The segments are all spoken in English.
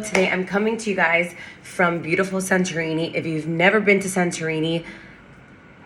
Today I'm coming to you guys from beautiful Santorini. If you've never been to Santorini,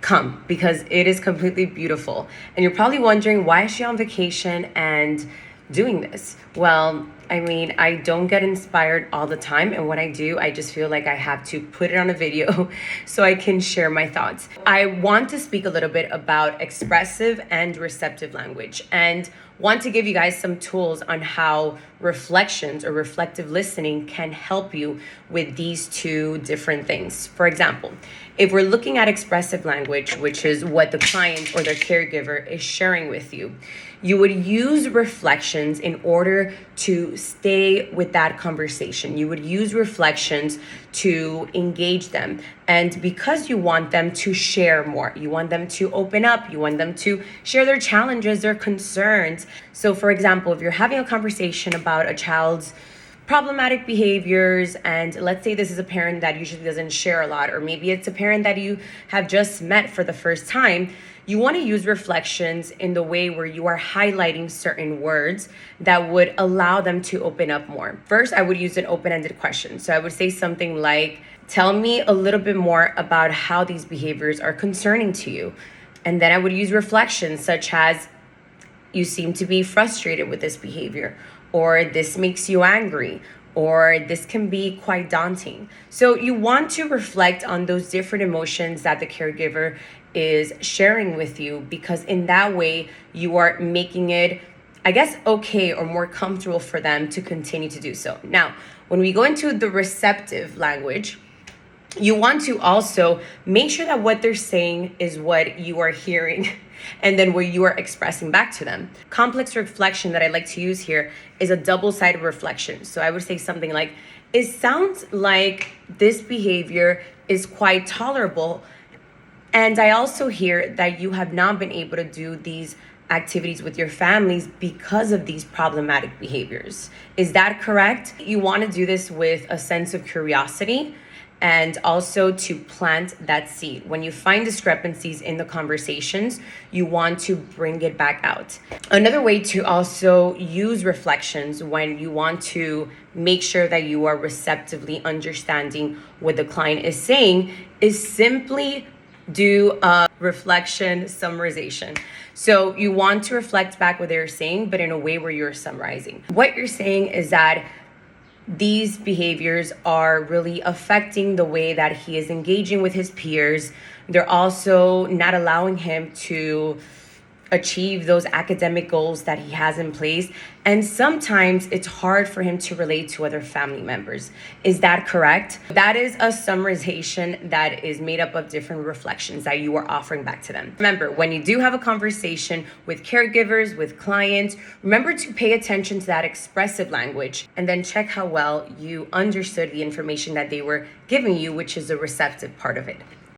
come, because it is completely beautiful. And you're probably wondering, why is she on vacation and doing this? Well, I don't get inspired all the time, and when I do, I just feel like I have to put it on a video so I can share my thoughts. I want to speak a little bit about expressive and receptive language, and want to give you guys some tools on how reflections or reflective listening can help you with these two different things. For example, if we're looking at expressive language, which is what the client or their caregiver is sharing with you, you would use reflections in order to stay with that conversation. You would use reflections to engage them. And because you want them to share more, you want them to open up, you want them to share their challenges, their concerns. So for example, if you're having a conversation about a child's problematic behaviors, and let's say this is a parent that usually doesn't share a lot, or maybe it's a parent that you have just met for the first time, you want to use reflections in the way where you are highlighting certain words that would allow them to open up more. First, I would use an open-ended question. So I would say something like, tell me a little bit more about how these behaviors are concerning to you. And then I would use reflections such as, you seem to be frustrated with this behavior, or this makes you angry, or this can be quite daunting. So you want to reflect on those different emotions that the caregiver is sharing with you, because in that way you are making it, okay or more comfortable for them to continue to do so. Now, when we go into the receptive language, you want to also make sure that what they're saying is what you are hearing and then what you are expressing back to them. Complex reflection that I like to use here is a double-sided reflection. So I would say something like, it sounds like this behavior is quite tolerable, and I also hear that you have not been able to do these activities with your families because of these problematic behaviors. Is that correct? You want to do this with a sense of curiosity, and also to plant that seed. When you find discrepancies in the conversations, you want to bring it back out. Another way to also use reflections when you want to make sure that you are receptively understanding what the client is saying is simply do a reflection summarization. So you want to reflect back what they're saying, but in a way where you're summarizing. What you're saying is that these behaviors are really affecting the way that he is engaging with his peers. They're also not allowing him to achieve those academic goals that he has in place. And sometimes it's hard for him to relate to other family members. Is that correct? That is a summarization that is made up of different reflections that you are offering back to them. Remember, when you do have a conversation with caregivers, with clients, remember to pay attention to that expressive language and then check how well you understood the information that they were giving you, which is the receptive part of it.